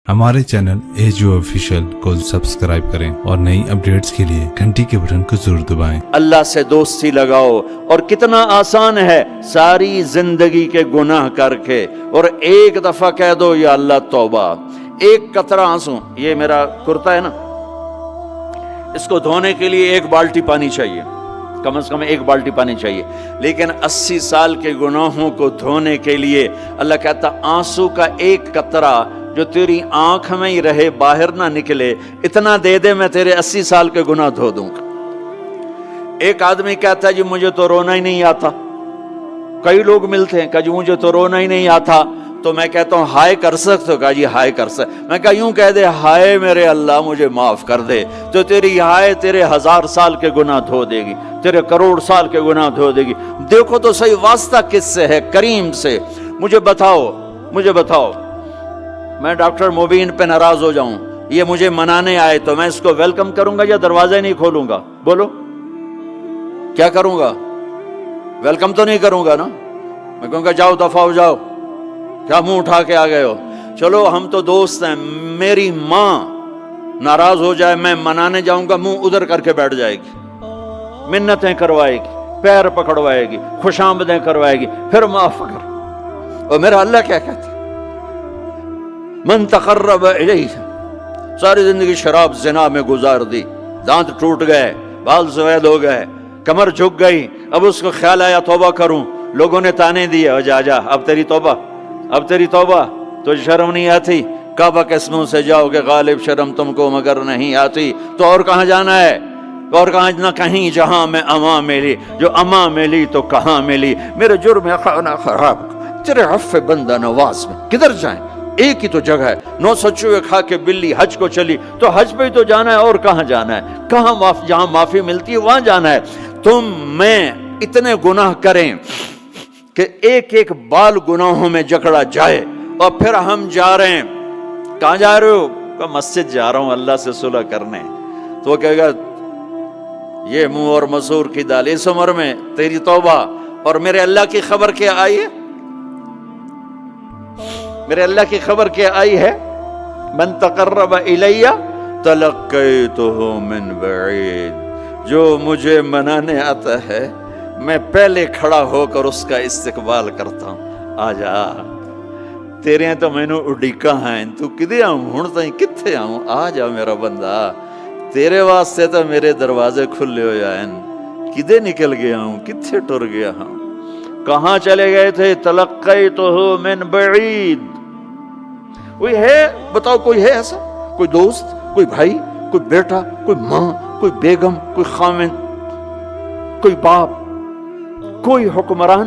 हमारे channel edu official को subscribe करें और नई अपडेट्स के लिए घंटी के बटन को जरूर दबाएं। अल्लाह से दोस्ती लगाओ। और कितना आसान है, सारी जिंदगी के गुनाह करके और एक दफा कह दो या अल्लाह तौबा। एक कतरा आंसू, ये मेरा कुर्ता है ना, इसको धोने के लिए एक बाल्टी पानी चाहिए, कम से कम एक बाल्टी पानी चाहिए। लेकिन 80 साल के गुनाहों को धोने के लिए अल्लाह कहता आंसू का एक कतरा जो तेरी आंख में ही रहे, बाहर ना निकले, इतना दे दे, मैं तेरे 80 साल के गुनाह धो दूंगा। एक आदमी कहता है जी मुझे तो रोना ही नहीं आता। कई लोग मिलते हैं, कहा जी मुझे तो रोना ही नहीं आता। तो मैं कहता हूँ हाय कर सकते हो? कहा जी हाय कर सकते। मैं कहा यूं कह दे, हाय मेरे अल्लाह मुझे माफ कर दे, तो तेरी हाय तेरे 1000 साल के गुनाह धो देगी, तेरे करोड़ साल के गुनाह धो देगी। देखो तो सही, वास्ता किससे है? करीम से। मुझे बताओ मैं डॉक्टर मुबीन पे नाराज हो जाऊं, ये मुझे मनाने आए, तो मैं इसको वेलकम करूंगा या दरवाजा नहीं खोलूंगा? बोलो क्या करूंगा? वेलकम तो नहीं करूंगा ना। मैं कहूंगा जाओ दफा हो जाओ, क्या मुंह उठा के आ गए हो? चलो हम तो दोस्त हैं। मेरी माँ नाराज हो जाए, मैं मनाने जाऊंगा, मुंह उधर करके बैठ जाएगी, मिन्नतें करवाएगी, पैर पकड़वाएगी, खुशामदें करवाएगी, फिर माफ कर। और मेरा अल्लाह क्या कहता है? मन तकर्रब इलैहि, सारी जिंदगी शराब जिना में गुजार दी, दांत टूट गए, बाल सफेद हो गए, कमर झुक गई। अब उसको ख्याल आया तौबा करूं, लोगों ने ताने दिए, जा जा अब तेरी तौबा, तुझे शर्म नहीं आती? काबा के मुंह से जाओगे, गालिब शर्म तुमको मगर नहीं आती। तो और कहाँ जाना है? और कहाँ ना कहीं जहां में अमा मिली, जो अमा मिली तो कहाँ मिली। मेरे जुर्म खाना खराब, तेरे अफ़्फ़े बंदा नवाज में किधर जाएं? एक ही तो जगह है, 9 सचुए खा के बिल्ली हज को चली, तो हज पे ही तो जाना है, और कहाँ जाना है? कहाँ जहां माफी मिलती है वहां जाना है। तुम मैं इतने गुनाह करें कि एक एक बाल गुनाहों में जकड़ा जाए, और फिर हम जा रहे हैं। कहाँ जा रहे हो? कहा मस्जिद जा रहा हूं अल्लाह से सुलह करने। तो वो कहेगा ये मुंह और मसूर की दाल, इस उम्र में तेरी तौबा। और मेरे अल्लाह की खबर क्या आई है? मेरे अल्लाह की खबर क्या आई है? मन तकर्रब इलैया तलक्कैतुहु मिन बईद, जो मुझे मनाने आता है मैं पहले खड़ा होकर उसका इस्तकबाल करता हूं। आजा तेरे तो मैनू उड़ीका है, तू किदे आऊं हुण ताईं, कित्थे आऊं? आ जा मेरा बंदा, तेरे वास्ते तो मेरे दरवाजे खुले होए हैं, किदे निकल गया हूं, कित्थे टुर गया हूं, कहां चले गए थे? तलक्कैतुहु मिन बईद। कोई है? बताओ कोई है ऐसा? कोई दोस्त, कोई भाई, कोई बेटा, कोई माँ, कोई बेगम, कोई खामिन, कोई बाप, कोई हुक्मरान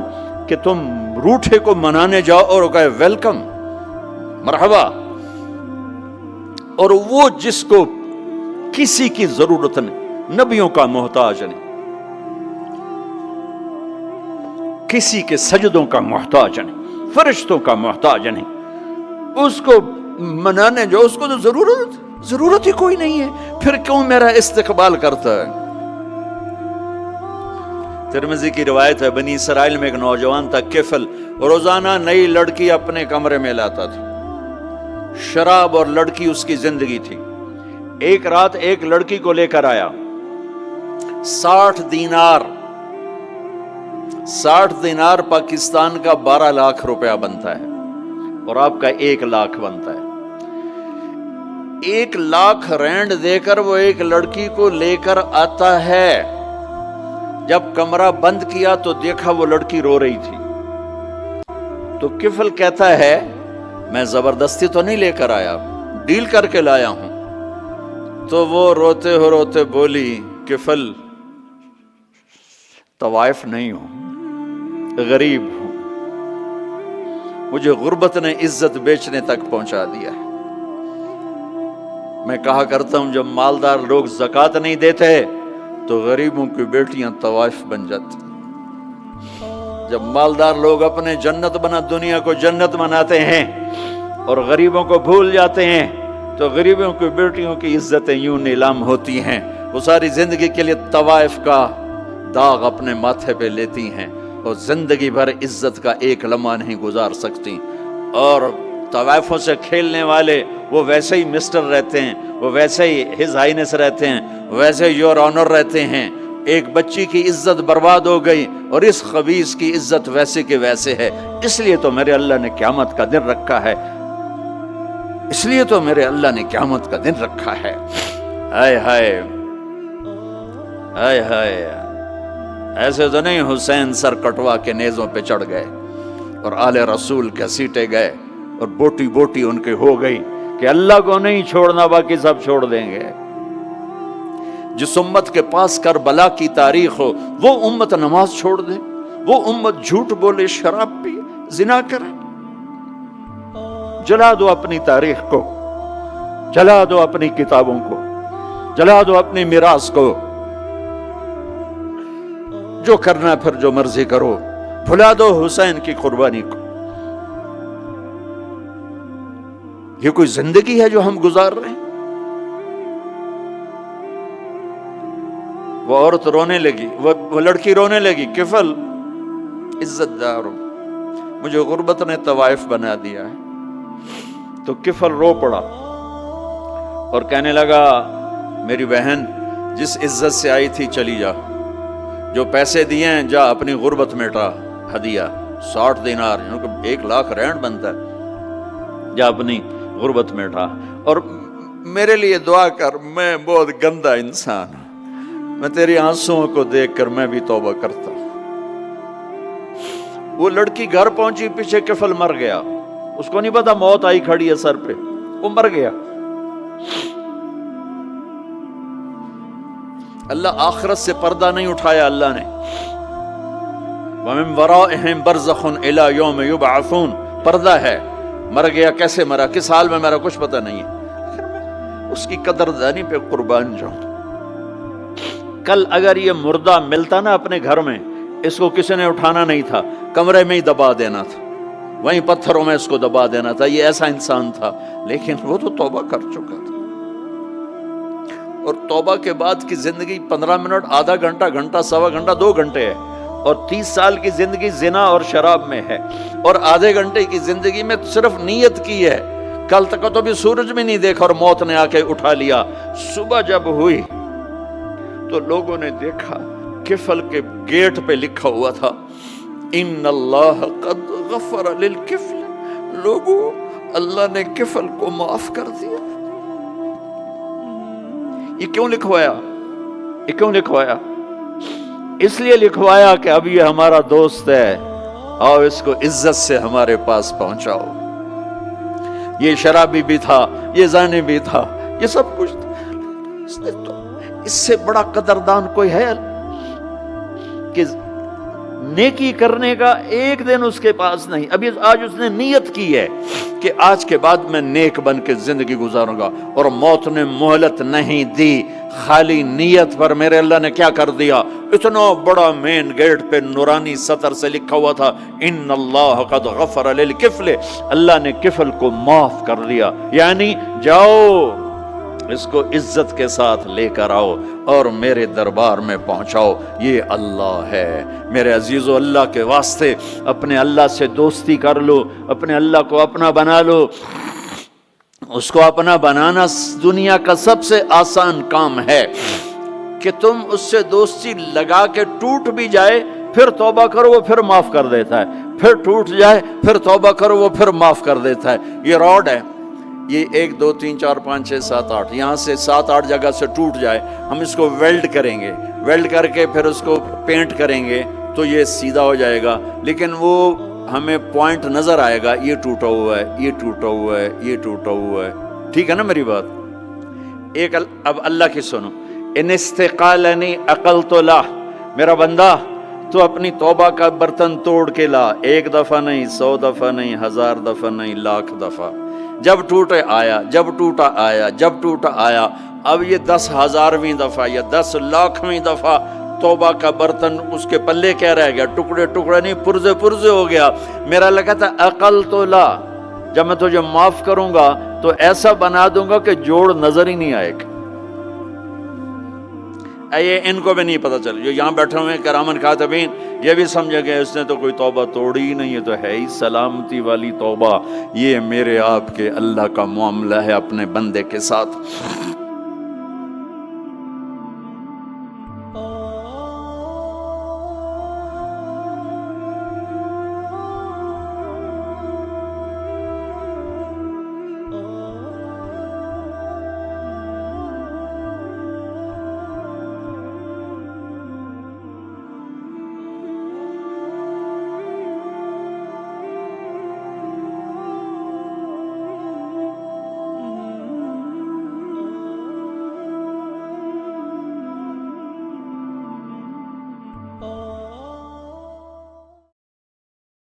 कि तुम रूठे को मनाने जाओ और कहे वेलकम, मरहबा। और वो जिसको किसी की जरूरत नहीं, नबियों का मोहताज नहीं, किसी के सजदों का मोहताज नहीं, फरिश्तों का मोहताज नहीं, उसको मनाने जो, उसको तो जरूरत ही कोई नहीं है, फिर क्यों मेरा इस्तकबाल करता है? तिरमिज़ी की रिवायत है, बनी इसराइल में एक नौजवान था किफल, रोजाना नई लड़की अपने कमरे में लाता था। शराब और लड़की उसकी जिंदगी थी। एक रात एक लड़की को लेकर आया, 60 दिनार पाकिस्तान का 12 लाख रुपया बनता है, और आपका 1 लाख बनता है। 1 लाख रैंड देकर वो एक लड़की को लेकर आता है। जब कमरा बंद किया तो देखा वो लड़की रो रही थी। तो किफल कहता है मैं जबरदस्ती तो नहीं लेकर आया, डील करके लाया हूं। तो वो रोते बोली, किफल तवाइफ नहीं हूं, गरीब हूं, मुझे गुर्बत ने इज्जत बेचने तक पहुंचा दिया है। मैं कहा करता हूं जब मालदार लोग ज़कात नहीं देते तो गरीबों की बेटियां तवाइफ बन जाती। जब मालदार लोग अपने जन्नत बना दुनिया को जन्नत बनाते हैं और गरीबों को भूल जाते हैं, तो गरीबों की बेटियों की इज्जतें यूं नीलाम होती हैं। वो सारी जिंदगी के लिए तवाइफ का दाग अपने माथे पे लेती हैं और जिंदगी भर इज्जत का एक लम्हा नहीं गुजार सकती। और तवाइफों से खेलने वाले वो वैसे ही मिस्टर रहते हैं, वो वैसे ही हिज हाइनेस रहते हैं, वैसे योर ऑनर रहते हैं। एक बच्ची की इज्जत बर्बाद हो गई और इस खबीस की इज्जत वैसे के वैसे है। इसलिए तो मेरे अल्लाह ने क़यामत का दिन रखा है, इसलिए तो मेरे अल्लाह ने क़यामत का दिन रखा है। हाय हाय हाय हाय, ऐसे तो नहीं हुसैन सर कटवा के नेज़ों पे चढ़ गए और आले रसूल घसीटे गए और बोटी बोटी उनके हो गई कि अल्लाह को नहीं छोड़ना, बाकी सब छोड़ देंगे। जिस उम्मत के पास करबला की तारीख हो वो उम्मत नमाज छोड़ दे, वो उम्मत झूठ बोले, शराब पिए, जिना करे। जला दो अपनी तारीख को, जला दो अपनी किताबों को, जला दो अपनी मिरास को। जो करना फिर जो मर्जी करो, भुला दो हुसैन की कुर्बानी को। ये कोई जिंदगी है जो हम गुजार रहे हैं? वो औरत रोने लगी, वो लड़की रोने लगी, किफल इज्जतदार हो, मुझे गुर्बत ने तवाइफ बना दिया है। तो किफल रो पड़ा और कहने लगा, मेरी बहन जिस इज्जत से आई थी चली जा, जो पैसे दिए हैं जा अपनी गुर्बत मिटा, हदिया 60 दिनार, 1 लाख रैंड बनता है, जा अपनी गुर्बत मिटा और मेरे लिए दुआ कर, मैं बहुत गंदा इंसान हूं, मैं तेरी आंसुओं को देखकर मैं भी तौबा करता। वो लड़की घर पहुंची, पीछे किफल मर गया, उसको नहीं पता मौत आई खड़ी है सर पे, वो मर गया। अल्लाह आखिरत से पर्दा नहीं उठाया अल्लाह ने। वमिन वराइहिम बरज़खुन इला यौम युबअसून, पर्दा है, मर गया, कैसे मरा, किस हाल में मरा, कुछ पता नहीं है। उसकी कदरदानी पे कुर्बान जाऊं। कल अगर ये मुर्दा मिलता ना अपने घर में, इसको किसी ने उठाना नहीं था, कमरे में ही दबा देना था, वहीं पत्थरों में इसको दबा देना था। ये ऐसा इंसान था, लेकिन वो तो तौबा कर चुका था। और तौबा के बाद की जिंदगी 15 मिनट, आधा घंटा, घंटा, सवा घंटा, 2 घंटे है। और 30 साल की जिंदगी जिना और शराब में है, और आधे घंटे की जिंदगी में सिर्फ नीयत की है। कल तक तो भी सूरज भी नहीं देखा और मौत ने आके उठा लिया। सुबह जब हुई तो लोगों ने देखा किफल के गेट पे लिखा हुआ था, इन्नल्लाह कद गफर लिल किफल। लोगों, अल्लाह ने किफल को माफ कर दिया। ये क्यों लिखवाया? ये क्यों लिखवाया? इसलिए लिखवाया कि अब ये हमारा दोस्त है, आओ इसको इज्जत से हमारे पास पहुंचाओ। ये शराबी भी था, ये जाने भी था, ये सब कुछ था। तो इससे बड़ा कदरदान कोई है कि नेकी करने का एक दिन उसके पास नहीं। अभी आज उसने नियत की है कि आज के बाद मैं नेक बन के जिंदगी गुजारूंगा, और मौत ने मोहलत नहीं दी। खाली नियत पर मेरे अल्लाह ने क्या कर दिया, इतना बड़ा मेन गेट पे नूरानी सतर से लिखा हुआ था, इन्नल्लाह कद गफर लिल किफल। अल्लाह ने किफल को माफ कर दिया, यानी जाओ इसको इज्जत के साथ लेकर आओ और मेरे दरबार में पहुंचाओ। ये अल्लाह है। मेरे अजीजों, अल्लाह के वास्ते अपने अल्लाह से दोस्ती कर लो, अपने अल्लाह को अपना बना लो। उसको अपना बनाना दुनिया का सबसे आसान काम है कि तुम उससे दोस्ती लगा के टूट भी जाए, फिर तौबा करो, वो फिर माफ कर देता है, फिर टूट जाए, फिर तौबा करो, वो फिर माफ कर देता है। ये रॉड है, ये 1 2 3 4 5 6 7 8, यहाँ से 7 8 जगह से टूट जाए, हम इसको वेल्ड करेंगे, वेल्ड करके फिर उसको पेंट करेंगे तो ये सीधा हो जाएगा। लेकिन वो हमें पॉइंट नजर आएगा, ये टूटा हुआ है, ये टूटा हुआ है, ये टूटा हुआ है। ठीक है ना मेरी बात? एक अब अल्लाह की सुनो, इनिस्तिकालनी अकल तो ला, मेरा बंदा तो अपनी तौबा का बर्तन तोड़ के ला। 1 दफा नहीं, 100 दफा नहीं, 1000 दफा नहीं, लाख दफा। जब टूटे आया, जब टूटा आया, जब टूटा आया। अब ये 10,000वीं दफा या 10 लाखवीं दफा तौबा का बर्तन उसके पल्ले क्या रह गया? टुकड़े टुकड़े नहीं, पुर्जे पुर्जे हो गया। मेरा लगा था अकल तो ला, जब मैं तुझे माफ करूंगा तो ऐसा बना दूंगा कि जोड़ नजर ही नहीं आएगा। یہ ان کو بھی نہیں پتہ چل، جو یہاں بیٹھے ہوئے ہیں کرامن کاتبین، یہ بھی سمجھے گئے اس نے تو کوئی توبہ توڑی ہی نہیں، یہ تو ہے ہی سلامتی والی توبہ۔ یہ میرے آپ کے اللہ کا معاملہ ہے اپنے بندے کے ساتھ۔